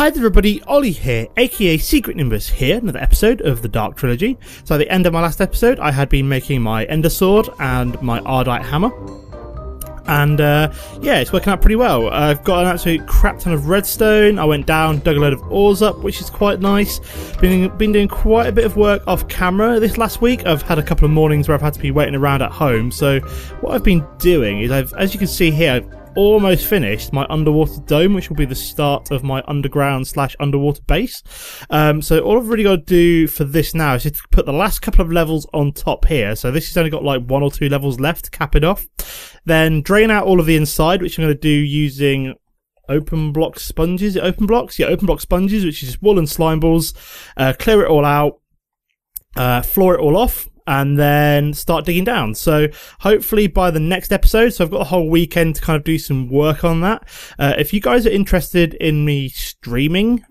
Hi there everybody, Ollie here, aka Secret Nimbus here, another episode of the Dark Trilogy. So at the end of my last episode, I had been making my Ender Sword and my Ardite Hammer. And yeah, it's working out pretty well. I've got an absolute crap ton of redstone. I went down, dug a load of ores up, which is quite nice. Been doing quite a bit of work off camera this last week. I've had a couple of mornings where I've had to be waiting around at home. So what I've been doing is, as you can see here, I've almost finished my underwater dome, which will be the start of my underground / underwater base. So all I've really got to do for this now is just to put the last couple of levels on top here. So this has only got like 1 or 2 levels left to cap it off. Then drain out all of the inside, which I'm going to do using open block sponges. Open blocks? Yeah, open block sponges, which is just wool and slime balls. Clear it all out, floor it all off, and then start digging down. So hopefully by the next episode, so I've got a whole weekend to kind of do some work on that. If you guys are interested in me streaming,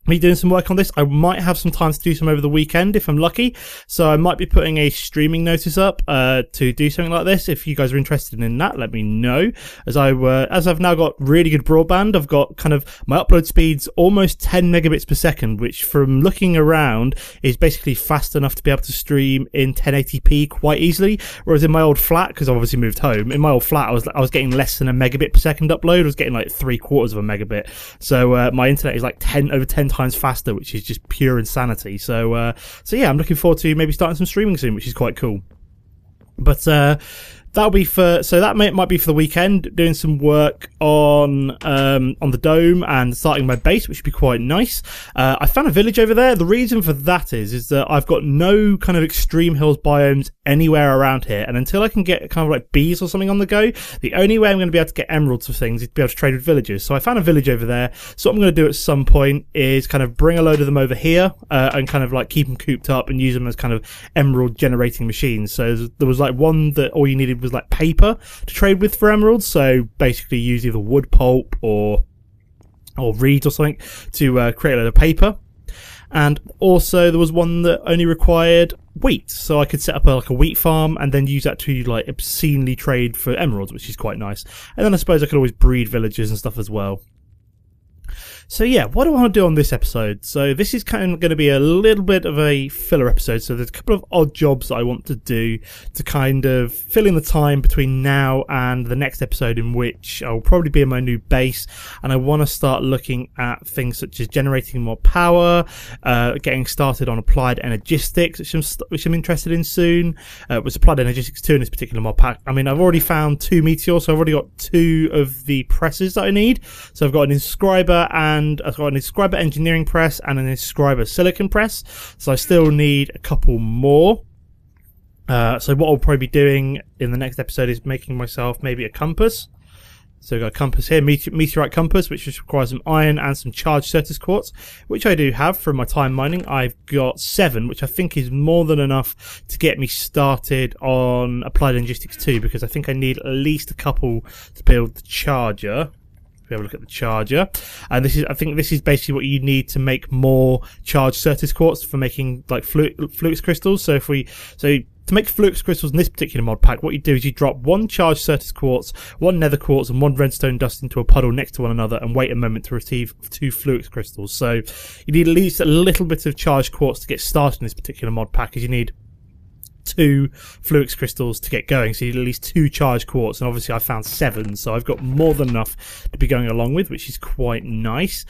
me doing some work on this, I might have some time to do some over the weekend if I'm lucky. So I might be putting a streaming notice up to do something like this. If you guys are interested in that, let me know. As I've now got really good broadband, I've got kind of my upload speeds almost 10 megabits per second, which from looking around is basically fast enough to be able to stream in 1080p quite easily. Whereas in my old flat, because I've obviously moved home, in my old flat I was getting less than a megabit per second upload. I was getting like 3/4 of a megabit. So my internet is like over 10 times faster, which is just pure insanity. So yeah, I'm looking forward to maybe starting some streaming soon, which is quite cool. But that'll be that might be for the weekend, doing some work on the dome and starting my base, which would be quite nice. I found a village over there. The reason for that is that I've got no kind of extreme hills biomes anywhere around here, and until I can get kind of like bees or something on the go, the only way I'm going to be able to get emeralds for things is to be able to trade with villagers. So I found a village over there. So what I'm going to do at some point is kind of bring a load of them over here and kind of like keep them cooped up and use them as kind of emerald generating machines. So there was like one that all you needed was like paper to trade with for emeralds. So basically use either wood pulp or reeds or something to create a load of paper. And also there was one that only required wheat, so I could set up like a wheat farm and then use that to like obscenely trade for emeralds, which is quite nice. And then I suppose I could always breed villagers and stuff as well. So yeah, what do I want to do on this episode? So this is kind of going to be a little bit of a filler episode. So there's a couple of odd jobs that I want to do to kind of fill in the time between now and the next episode, in which I'll probably be in my new base. And I want to start looking at things such as generating more power, getting started on applied energistics, which I'm interested in soon. With applied energistics 2 in this particular mod pack. I mean, I've already found 2 meteors, so I've already got 2 of the presses that I need. So I've got an inscriber and I've got an inscriber engineering press and an inscriber silicon press. So I still need a couple more. So what I'll probably be doing in the next episode is making myself maybe a compass. So we've got a compass here, meteorite compass, which just requires some iron and some charged Certus quartz, which I do have from my time mining. I've got 7, which I think is more than enough to get me started on applied energistics 2, because I think I need at least a couple to build the charger. Have a look at the charger, and I think this is basically what you need to make more charged Certus quartz for making like flux crystals. So to make flux crystals in this particular mod pack, what you do is you drop 1 charged Certus quartz, 1 nether quartz, and 1 redstone dust into a puddle next to one another, and wait a moment to receive 2 flux crystals. So you need at least a little bit of charged quartz to get started in this particular mod pack, as you need 2 flux crystals to get going, so you need at least 2 charged quartz, and obviously I found 7, so I've got more than enough to be going along with, which is quite nice.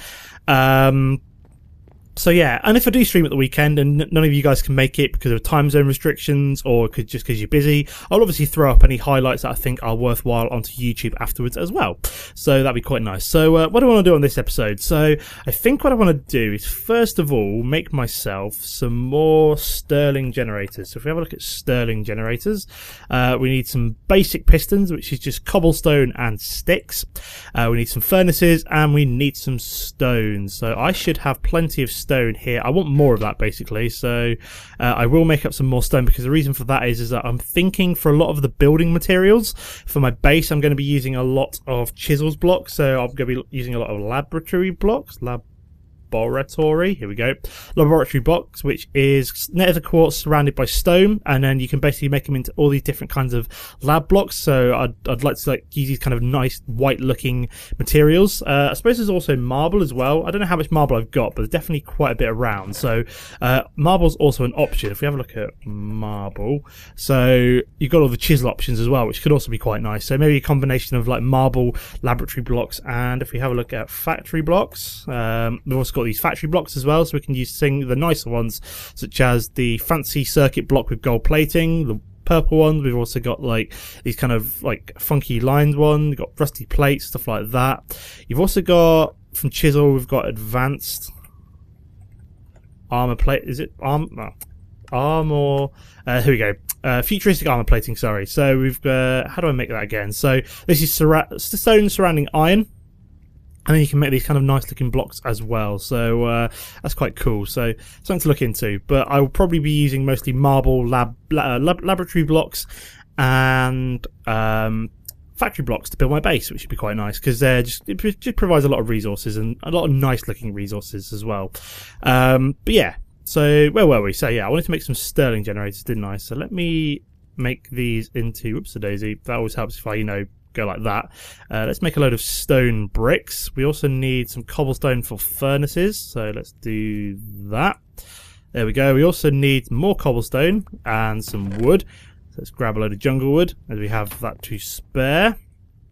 So yeah, and if I do stream at the weekend and none of you guys can make it because of time zone restrictions or just because you're busy, I'll obviously throw up any highlights that I think are worthwhile onto YouTube afterwards as well. So that'd be quite nice. So what do I want to do on this episode? So I think what I want to do is first of all make myself some more Stirling generators. So if we have a look at Stirling generators, we need some basic pistons, which is just cobblestone and sticks. We need some furnaces and we need some stones. So I should have plenty of stone here. I want more of that basically, so I will make up some more stone, because the reason for that is that I'm thinking for a lot of the building materials for my base I'm going to be using a lot of chisels blocks. So I'm going to be using a lot of laboratory blocks, laboratory. Here we go. Laboratory box, which is nether quartz surrounded by stone, and then you can basically make them into all these different kinds of lab blocks. So I'd like to use these kind of nice white looking materials. I suppose there's also marble as well. I don't know how much marble I've got, but there's definitely quite a bit around. So marble's also an option if we have a look at marble. So you've got all the chisel options as well, which could also be quite nice. So maybe a combination of like marble, laboratory blocks, and if we have a look at factory blocks, we've also got these factory blocks as well, so we can use the nicer ones, such as the fancy circuit block with gold plating, the purple ones. We've also got like these kind of like funky lined ones. We've got rusty plates, stuff like that. You've also got from chisel, we've got advanced armor plate. Is it armor? Here we go. Futuristic armor plating. Sorry. So we've how do I make that again? So this is stone surrounding iron. And then you can make these kind of nice looking blocks as well. So that's quite cool. So something to look into. But I will probably be using mostly marble laboratory blocks and factory blocks to build my base, which would be quite nice because it just provides a lot of resources and a lot of nice looking resources as well. But yeah, so where were we? So yeah, I wanted to make some sterling generators, didn't I? So let me make these into, whoops-a-daisy. That always helps if I, go like that. Let's make a load of stone bricks. We also need some cobblestone for furnaces, so let's do that. There we go. We also need more cobblestone and some wood. So let's grab a load of jungle wood as we have that to spare.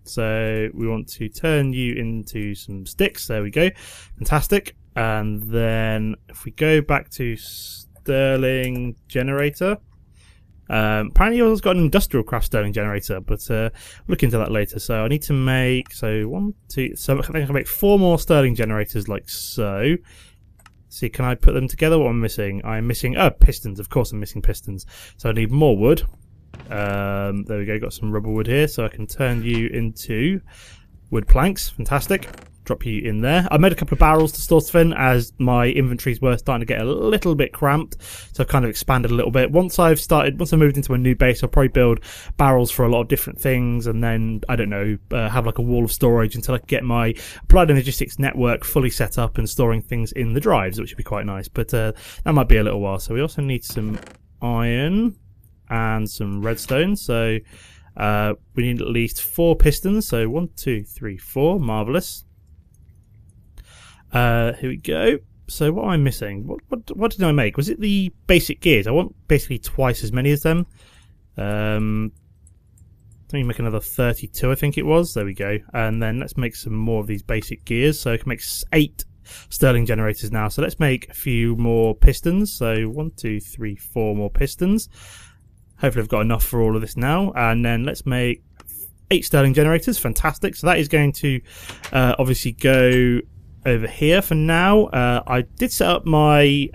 So we want to turn you into some sticks. There we go. Fantastic. And then if we go back to sterling generator, apparently you've got an industrial craft sterling generator, but we'll look into that later. So I need to make, so I think I can make 4 more sterling generators like so. See, can I put them together? What am I missing? I'm missing, pistons. Of course I'm missing pistons. So I need more wood. There we go, got some rubber wood here, so I can turn you into wood planks. Fantastic. Drop you in there. I made a couple of barrels to store stuff in as my inventories were starting to get a little bit cramped, so I've kind of expanded a little bit. Once I moved into a new base, I'll probably build barrels for a lot of different things, and then I don't know, have like a wall of storage until I can get my applied logistics network fully set up and storing things in the drives, which would be quite nice. But that might be a little while. So we also need some iron and some redstone. So we need at least 4 pistons. So 1, 2, 3, 4. Marvelous. Here we go. So what am I missing? What did I make? Was it the basic gears? I want basically twice as many as them. Let me make another 32, I think it was. There we go. And then let's make some more of these basic gears. So I can make 8 sterling generators now. So let's make a few more pistons. So 1, 2, 3, 4 more pistons. Hopefully I've got enough for all of this now. And then let's make 8 sterling generators. Fantastic. So that is going to obviously go over here for now. I did set up my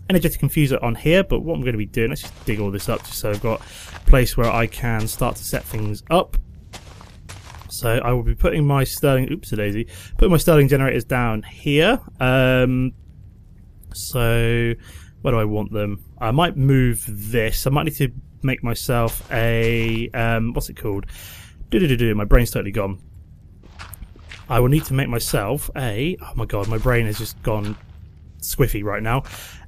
energetic infuser on here, but what I'm going to be doing, let's just dig all this up just so I've got a place where I can start to set things up. So I will be putting my sterling, putting my sterling generators down here. So where do I want them? I might move this. I might need to make myself a what's it called? My brain's totally gone. I will need to make myself a, oh my god, my brain has just gone squiffy right now.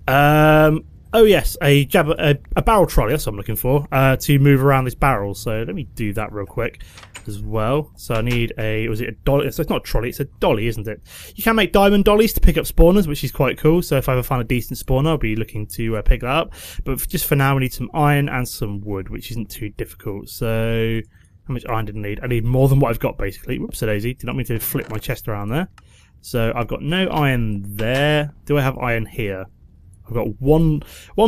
Oh yes, a barrel trolley, that's what I'm looking for, to move around this barrel. So let me do that real quick as well. So I need was it a dolly? So it's not a trolley, it's a dolly, isn't it? You can make diamond dollies to pick up spawners, which is quite cool. So if I ever find a decent spawner, I'll be looking to pick that up. But just for now, we need some iron and some wood, which isn't too difficult. So how much iron did I need? I need more than what I've got, basically. Whoops-a-daisy. Did not mean to flip my chest around there. So I've got no iron there. Do I have iron here? I've got one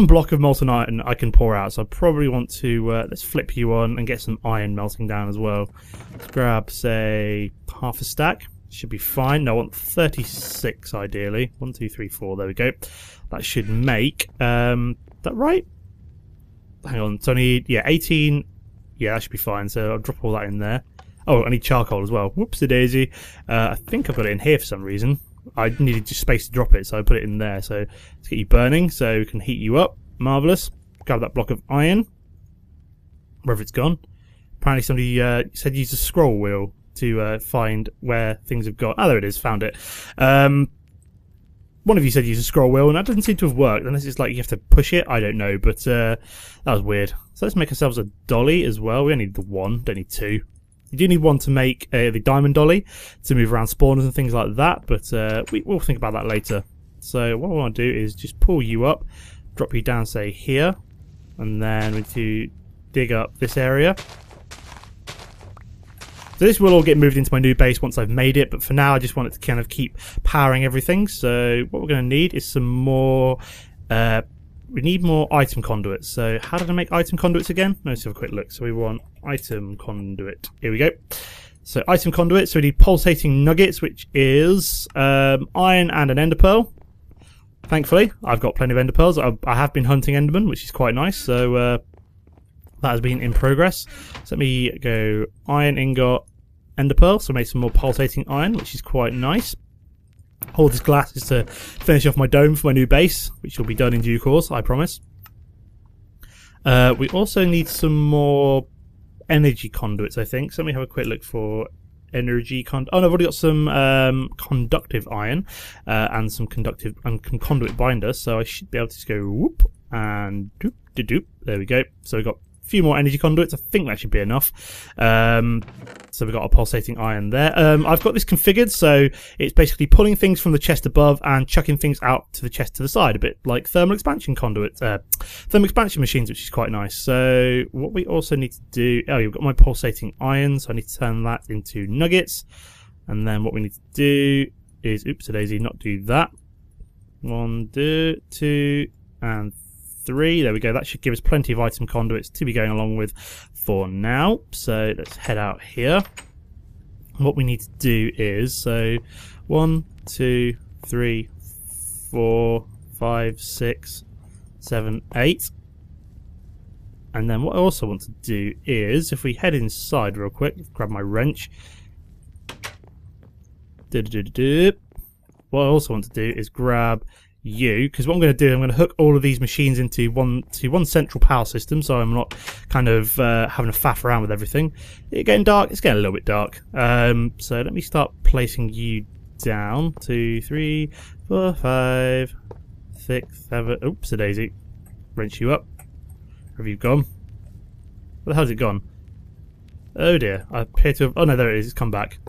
block of molten iron I can pour out. So I probably want to, let's flip you on and get some iron melting down as well. Let's grab, say, half a stack. Should be fine. No, I want 36, ideally. 1, 2, 3, 4. There we go. That should make, is that right? Hang on. So I need, 18... Yeah, that should be fine, so I'll drop all that in there. Oh, I need charcoal as well. Whoops-a-daisy. I think I've got it in here for some reason. I needed just space to drop it, so I put it in there. So let's get you burning so we can heat you up. Marvellous. Grab that block of iron. Wherever it's gone. Apparently somebody said use the scroll wheel to find where things have got. Oh, there it is. Found it. one of you said use a scroll wheel, and that doesn't seem to have worked, unless it's like you have to push it. I don't know, but that was weird. So let's make ourselves a dolly as well. We only need the one, don't need two. You do need one to make the diamond dolly to move around spawners and things like that, but we'll think about that later. So what I want to do is just pull you up, drop you down, say here, and then we need to dig up this area. So this will all get moved into my new base once I've made it, but for now I just want it to kind of keep powering everything. So what we're going to need is some more, we need more item conduits. So how did I make item conduits again? Let's have a quick look. So we want item conduit. Here we go. So item conduit, so we need pulsating nuggets, which is iron and an ender pearl. Thankfully, I've got plenty of ender pearls. I have been hunting endermen, which is quite nice. So that has been in progress. So let me go iron ingot, ender pearl. So I made some more pulsating iron, which is quite nice. All this glass is to finish off my dome for my new base, which will be done in due course, I promise. We also need some more energy conduits, I think. So let me have a quick look for energy conduit. Oh no, I've already got some conductive iron and some conductive and conduit binder. So I should be able to just go whoop and doop de doop. There we go. So we've got few more energy conduits. I think that should be enough. So we've got a pulsating iron there. I've got this configured, so it's basically pulling things from the chest above and chucking things out to the chest to the side, a bit like thermal expansion conduits, thermal expansion machines, which is quite nice. So what we also need to do, oh, you've got my pulsating iron, so I need to turn that into nuggets. And then what we need to do is, oops-a-daisy, not do that. 1, 2, and 3. There we go. That should give us plenty of item conduits to be going along with for now. So let's head out here. What we need to do is, so 1, 2, 3, 4, 5, 6, 7, 8. And then what I also want to do is, if we head inside real quick, grab my wrench. What I also want to do is grab you, because what I'm going to do, I'm going to hook all of these machines into one central power system, so I'm not kind of having to faff around with everything. It's getting dark. It's getting a little bit dark. So let me start placing you down. 2, 3, 4, 5, 6, 7. Oops, a daisy. Wrench you up. Where have you gone? Where the hell's it gone? Oh dear. I appear to have. Oh no, there it is. It's come back.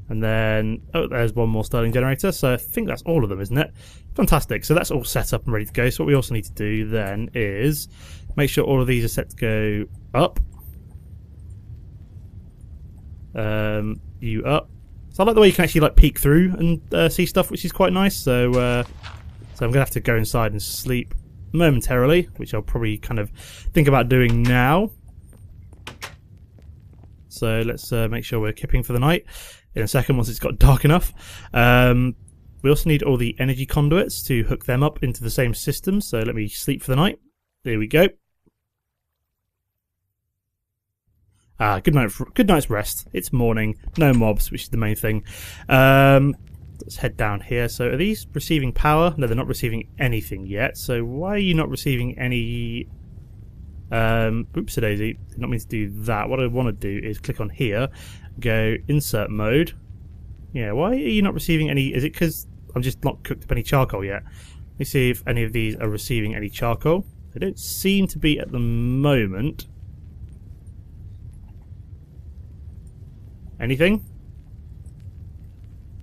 And then, oh, there's one more Stirling generator. So I think that's all of them, isn't it? Fantastic. So that's all set up and ready to go. So what we also need to do then is make sure all of these are set to go up. You up. So I like the way you can actually like peek through and see stuff, which is quite nice. So, so I'm gonna have to go inside and sleep momentarily, which I'll probably kind of think about doing now. So let's make sure we're kipping for the night in a second once it's got dark enough. We also need all the energy conduits to hook them up into the same system. So let me sleep for the night. There we go. Good night's rest. It's morning. No mobs, which is the main thing. Let's head down here. So are these receiving power? No, they're not receiving anything yet. So why are you not receiving any... oops-a-daisy. Did not mean to do that. What I want to do is click on here, go insert mode. Yeah, why are you not receiving any... Is it because I'm just not cooked up any charcoal yet? Let me see if any of these are receiving any charcoal. They don't seem to be at the moment. Anything?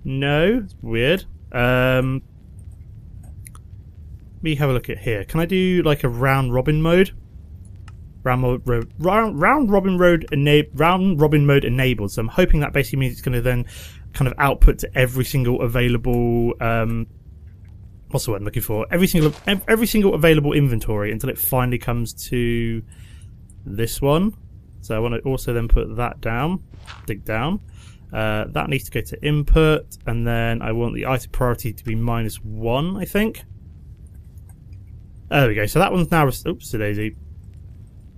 No, it's weird. Let me have a look at here. Can I do like a round robin mode? Round robin mode enabled. So I'm hoping that basically means it's going to then kind of output to every single available what's the word I'm looking for? Every single available inventory until it finally comes to this one. So I want to also then put that down, dig down. That needs to go to input, and then I want the item priority to be -1, I think. There we go. So that one's now. Oops, daisy.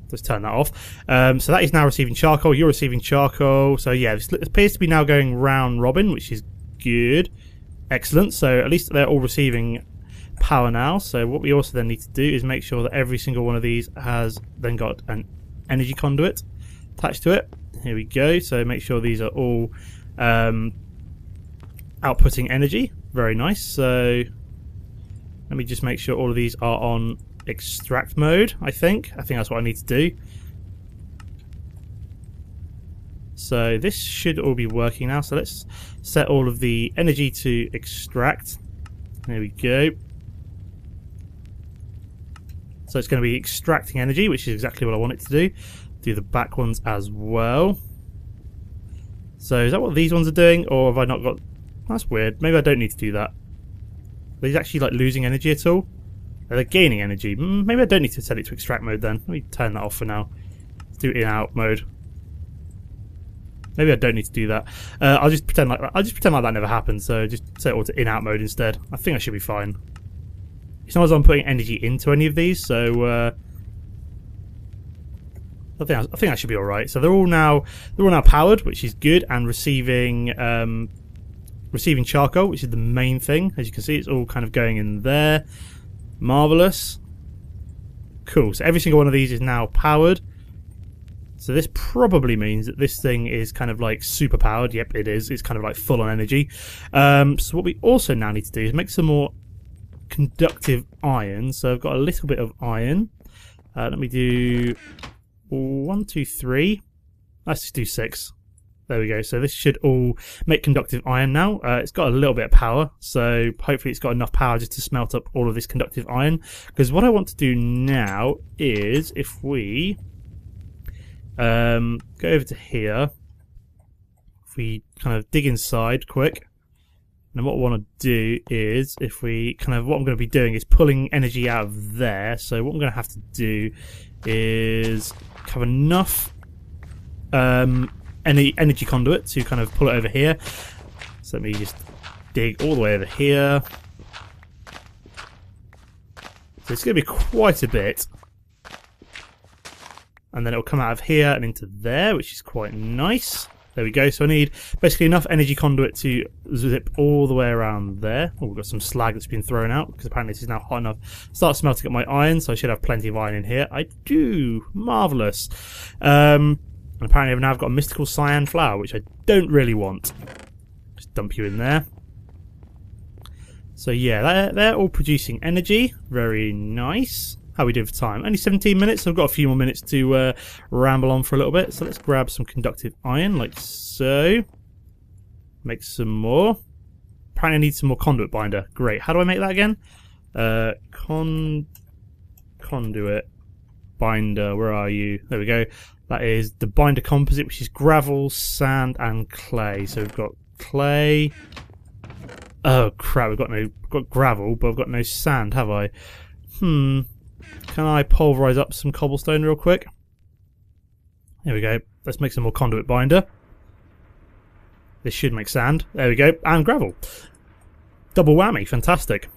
Let's turn that off. So that is now receiving charcoal. You're receiving charcoal. So yeah, this appears to be now going round robin, which is good. Excellent. So at least they're all receiving power now. So what we also then need to do is make sure that every single one of these has then got an energy conduit attached to it. Here we go. So make sure these are all outputting energy. Very nice. So Let me just make sure all of these are on extract mode, I think that's what I need to do. So this should all be working now, so let's set all of the energy to extract. There we go. So it's going to be extracting energy, which is exactly what I want it to do. Do the back ones as well. So is that what these ones are doing, or have I not got... That's weird. Maybe I don't need to do that. Are these actually like losing energy at all? Are they gaining energy? Maybe I don't need to set it to extract mode then. Let me turn that off for now. Let's do in-out mode. Maybe I don't need to do that. I'll just pretend like that never happened. So just set it all to in-out mode instead. I think I should be fine. It's not as I'm putting energy into any of these, so I think that should be all right. So they're all now powered, which is good, and receiving charcoal, which is the main thing. As you can see, it's all kind of going in there. Marvelous. Cool. So every single one of these is now powered. So this probably means that this thing is kind of like super powered. Yep, it is. It's kind of like full on energy. So what we also now need to do is make some more conductive iron. So I've got a little bit of iron. Let me do 1, 2, 3. Let's just do 6. There we go. So this should all make conductive iron now. It's got a little bit of power, so hopefully it's got enough power just to smelt up all of this conductive iron. Because what I want to do now is, if we go over to here, if we kind of dig inside quick, and what I want to do is, if we what I'm going to be doing is pulling energy out of there. So what I'm going to have to do is have enough any energy conduit to kind of pull it over here. So let me just dig all the way over here. So it's going to be quite a bit. And then it'll come out of here and into there, which is quite nice. There we go. So I need basically enough energy conduit to zip all the way around there. Oh, we've got some slag that's been thrown out because apparently this is now hot enough. Start smelting up my iron, so I should have plenty of iron in here. I do. Marvellous. And apparently I've now got a mystical cyan flower, which I don't really want. Just dump you in there. So yeah, they're all producing energy. Very nice. How are we doing for time? Only 17 minutes, so I've got a few more minutes to ramble on for a little bit. So let's grab some conductive iron, like so. Make some more. Apparently I need some more conduit binder. Great. How do I make that again? Conduit binder, where are you? There we go. That is the binder composite, which is gravel, sand, and clay. So we've got clay. Oh crap, we've got gravel, but I've got no sand, have I? Can I pulverize up some cobblestone real quick? There we go. Let's make some more conduit binder. This should make sand. There we go. And gravel. Double whammy. Fantastic.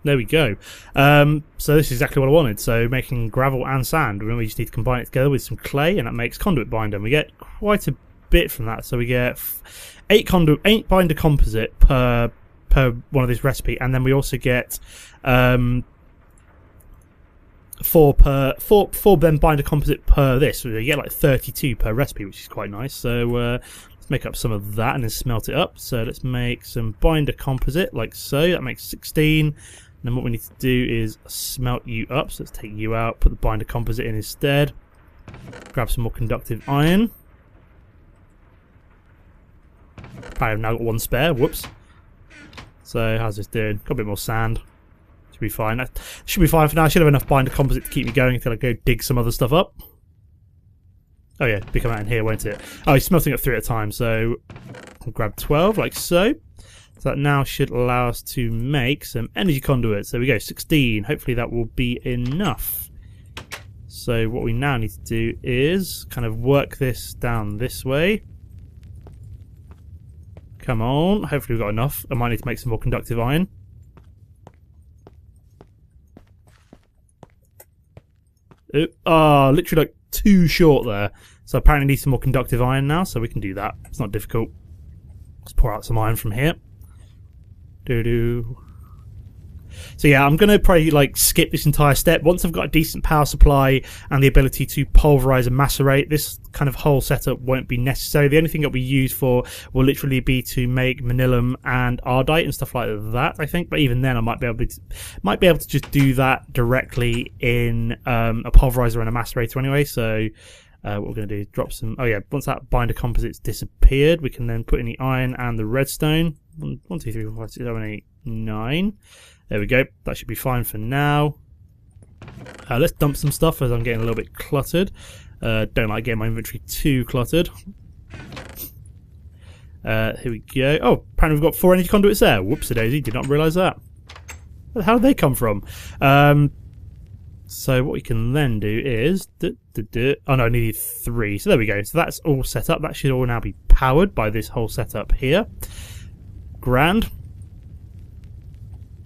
There we go. So this is exactly what I wanted. So making gravel and sand. Remember, we just need to combine it together with some clay, and that makes conduit binder. And we get quite a bit from that. So we get 8 binder composite per one of this recipe, and then we also get 4 then binder composite per this. So you get like 32 per recipe, which is quite nice. So let's make up some of that and then smelt it up. So let's make some binder composite like so. That makes 16. And then what we need to do is smelt you up. So let's take you out, put the binder composite in instead. Grab some more conductive iron. I've now got 1 spare. Whoops. So how's this doing? Got a bit more sand. Should be fine. That should be fine for now. I should have enough binder composite to keep me going until I go dig some other stuff up. Oh yeah, it'll come out in here, won't it? Oh, he's smelting up 3 at a time, so I'll grab 12 like so. So that now should allow us to make some energy conduits. There we go, 16. Hopefully that will be enough. So what we now need to do is kind of work this down this way. Come on, hopefully we've got enough. I might need to make some more conductive iron. Literally like too short there. So apparently need some more conductive iron now, so we can do that. It's not difficult. Let's pour out some iron from here. So yeah, I'm going to probably like skip this entire step. Once I've got a decent power supply and the ability to pulverize and macerate, this kind of whole setup won't be necessary. The only thing that we use for will literally be to make manilium and ardite and stuff like that, I think. But even then, I might be able to just do that directly in a pulverizer and a macerator anyway. So what we're going to do is drop some. Oh yeah, once that binder composite's disappeared, we can then put in the iron and the redstone. 1, 2, 3, 4, 5, 6, 7, 8, 9. There we go. That should be fine for now. Let's dump some stuff as I'm getting a little bit cluttered. Don't like getting my inventory too cluttered. Here we go. Oh, apparently we've got 4 energy conduits there. Whoops-a-daisy, did not realise that. How did they come from? So what we can then do is... Oh no, I needed 3. So there we go. So that's all set up. That should all now be powered by this whole setup here. Grand.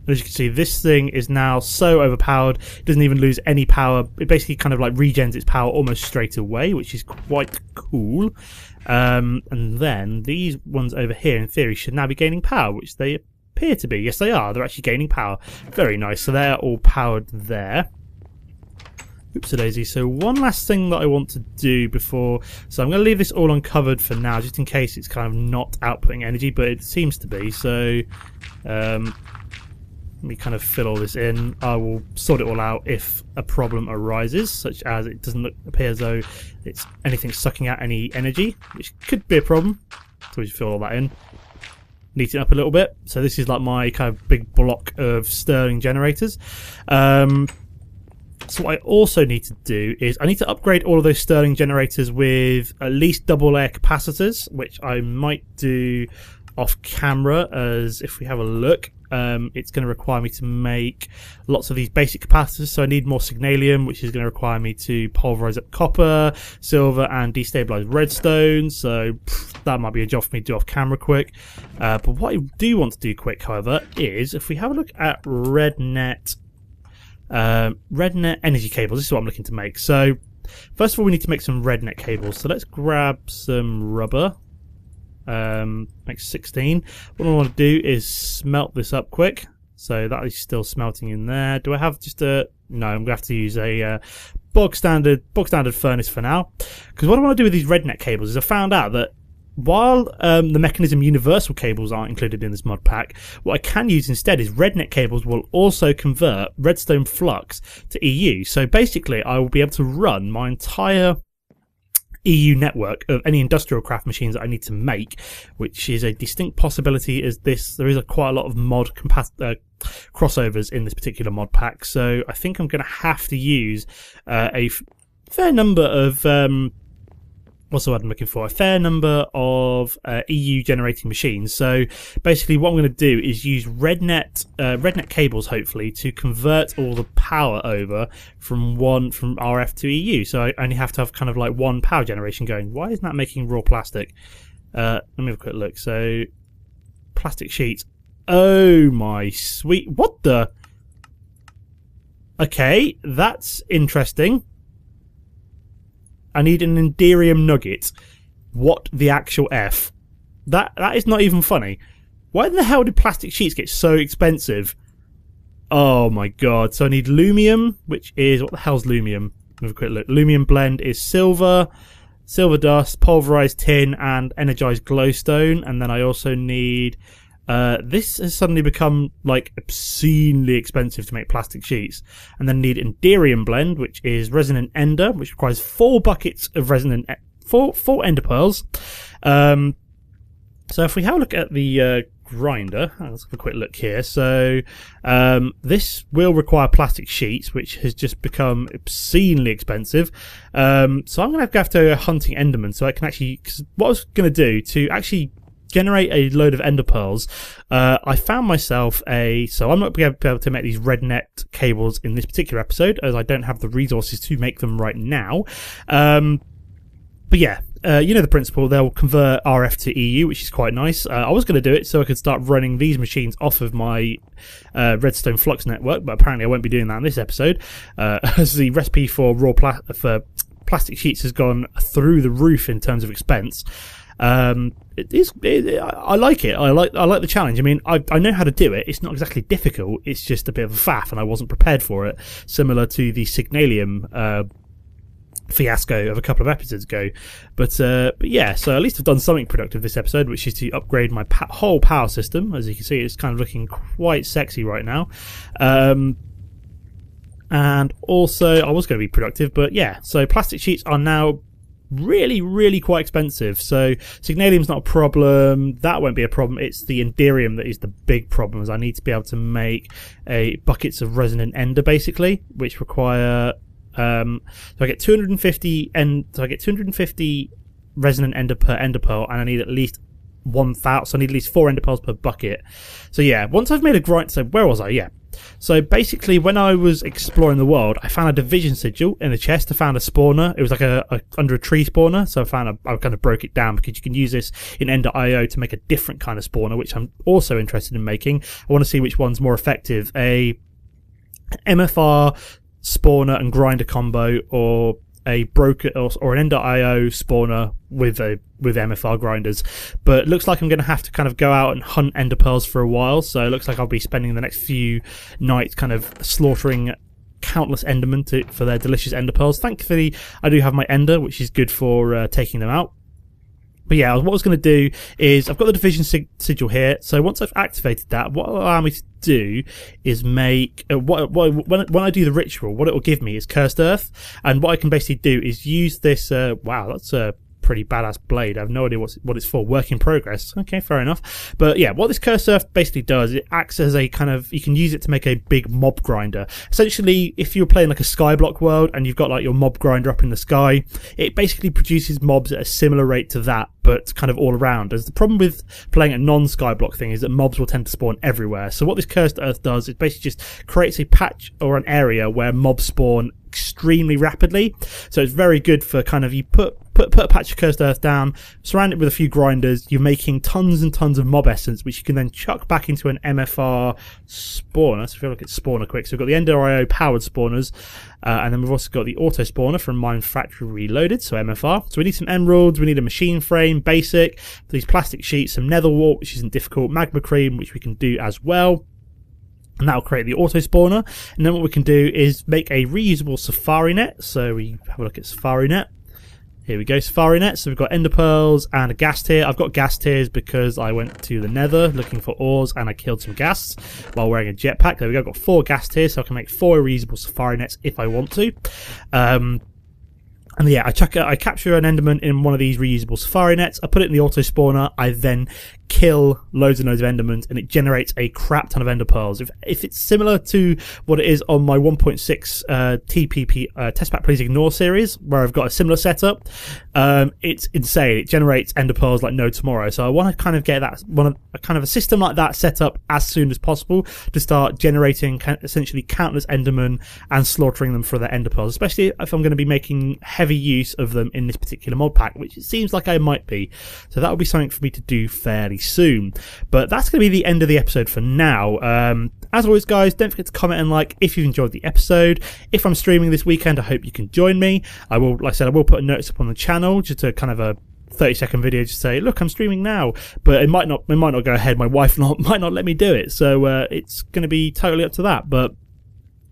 As you can see, this thing is now so overpowered, it doesn't even lose any power. It basically kind of like regens its power almost straight away, which is quite cool. And then these ones over here, in theory, should now be gaining power, which they appear to be. Yes, they are. They're actually gaining power. Very nice. So they're all powered there. Oops-a-daisy. So one last thing that I want to do before... So I'm going to leave this all uncovered for now, just in case it's kind of not outputting energy, but it seems to be. So... let me kind of fill all this in. I will sort it all out if a problem arises, such as it doesn't appear as though it's anything sucking out any energy, which could be a problem. So we just fill all that in. Neaten it up a little bit. So this is like my kind of big block of Stirling generators. So what I also need to do is I need to upgrade all of those Stirling generators with at least double layer capacitors, which I might do off camera, as if we have a look, it's going to require me to make lots of these basic capacitors. So I need more signalium, which is going to require me to pulverize up copper, silver, and destabilize redstone. So that might be a job for me to do off camera quick. But what I do want to do quick, however, is if we have a look at RedNet energy cables. This is what I'm looking to make. So first of all, we need to make some RedNet cables. So let's grab some rubber. Make 16. What I want to do is smelt this up quick. So that is still smelting in there. Do I have just a... No, I'm going to have to use a bog standard furnace for now. Because what I want to do with these RedNet cables is I found out that while the Mechanism Universal cables aren't included in this mod pack, what I can use instead is RedNet cables will also convert redstone flux to EU. So basically I will be able to run my entire EU network of any industrial craft machines that I need to make, which is a distinct possibility, as there is quite a lot of mod crossovers in this particular mod pack. So I think I'm going to have to use a fair number of what's the word I'm looking for? A fair number of EU generating machines. So basically what I'm going to do is use RedNet cables, hopefully, to convert all the power over from RF to EU. So I only have to have kind of like one power generation going. Why isn't that making raw plastic? Let me have a quick look. So plastic sheets. Oh my sweet. What the? Okay, that's interesting. I need an Enderium nugget. What the actual F? That is not even funny. Why the hell did plastic sheets get so expensive? Oh my god. So I need lumium, which is... What the hell's lumium? Have a quick look. Lumium blend is silver, silver dust, pulverized tin, and energized glowstone. And then I also need... this has suddenly become like obscenely expensive to make plastic sheets. And then need Enderium blend, which is resonant ender, which requires 4 buckets of resonant four ender pearls. So if we have a look at the grinder, let's have a quick look here. So this will require plastic sheets, which has just become obscenely expensive. So I'm going to have to go hunting endermen, so I can actually... Cause what I was going to do to actually generate a load of ender pearls, I found myself so I'm not going to be able to make these RedNet cables in this particular episode, as I don't have the resources to make them right now. But yeah, you know the principle. They'll convert RF to EU, which is quite nice. I was going to do it so I could start running these machines off of my redstone flux network, but apparently I won't be doing that in this episode, as the recipe for plastic sheets has gone through the roof in terms of expense. I like it. I like the challenge. I mean, I know how to do it. It's not exactly difficult. It's just a bit of a faff, and I wasn't prepared for it. Similar to the Signalium fiasco of a couple of episodes ago. But yeah, so at least I've done something productive this episode, which is to upgrade my whole power system. As you can see, it's kind of looking quite sexy right now. And also, I was going to be productive, but yeah, so plastic sheets are now really quite expensive. So Signalium's not a problem, that won't be a problem. It's the Enderium that is the big problem, as I need to be able to make buckets of resonant ender basically, which require so I get 250 resonant ender per ender pearl, and I need at least 1,000, so I need at least 4 ender pearls per bucket. So yeah, once I've made a grind, so where was I? Yeah. So basically, when I was exploring the world, I found a division sigil in a chest. I found a spawner. It was like under a tree spawner. So I kind of broke it down, because you can use this in Ender.io to make a different kind of spawner, which I'm also interested in making. I want to see which one's more effective: a MFR spawner and grinder combo, or a broker or an Ender.io spawner with MFR grinders. But it looks like I'm going to have to kind of go out and hunt ender pearls for a while, so it looks like I'll be spending the next few nights kind of slaughtering countless endermen for their delicious ender pearls. Thankfully, I do have my ender, which is good for taking them out. But yeah, what I was going to do is, I've got the division sigil here, so once I've activated that, what it'll allow me to do is make when I do the ritual, what it will give me is cursed earth. And what I can basically do is use this wow, that's a pretty badass blade. I have no idea what it's for. Work in progress. Okay, fair enough. But yeah, what this cursed earth basically does, it acts as a kind of, you can use it to make a big mob grinder. Essentially, if you're playing like a skyblock world and you've got like your mob grinder up in the sky, it basically produces mobs at a similar rate to that, but kind of all around. As the problem with playing a non-skyblock thing is that mobs will tend to spawn everywhere. So what this cursed earth does, it basically just creates a patch or an area where mobs spawn extremely rapidly. So it's very good for kind of, you put a patch of cursed earth down, surround it with a few grinders, you're making tons and tons of mob essence, which you can then chuck back into an MFR spawner. So if you look at spawner quick, so we've got the Ender.io powered spawners, and then we've also got the auto spawner from Mine Factory Reloaded, so MFR. So we need some emeralds, we need a machine frame, basic, these plastic sheets, some nether wart, which isn't difficult, magma cream, which we can do as well. And that will create the auto spawner. And then what we can do is make a reusable safari net. So we have a look at safari net. Here we go, safari net. So we've got ender pearls and a ghast tear. I've got ghast tears because I went to the nether looking for ores and I killed some ghasts while wearing a jetpack. There we go, I've got 4 ghast tears, so I can make 4 reusable safari nets if I want to. And yeah, I capture an enderman in one of these reusable safari nets, I put it in the auto spawner, I then kill loads and loads of endermans, and it generates a crap ton of ender pearls. If it's similar to what it is on my 1.6 TPP Test Pack Please Ignore series, where I've got a similar setup, it's insane. It generates ender pearls like no tomorrow. So I want to kind of get that, kind of a system like that set up as soon as possible to start generating essentially countless endermen and slaughtering them for their ender pearls, especially if I'm going to be making heavy use of them in this particular mod pack, which it seems like I might be. So that will be something for me to do fairly soon. But that's going to be the end of the episode for now. As always, guys, don't forget to comment and like if you've enjoyed the episode. If I'm streaming this weekend, I hope you can join me. I will, like I said, I will put a notice up on the channel, just a kind of a 30-second video to say, look, I'm streaming now. But it might not go ahead. My wife might not let me do it. So it's going to be totally up to that. But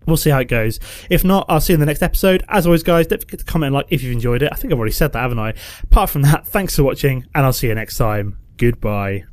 we'll see how it goes. If not, I'll see you in the next episode. As always, guys, don't forget to comment and like if you've enjoyed it. I think I've already said that, haven't I? Apart from that, thanks for watching, and I'll see you next time. Goodbye.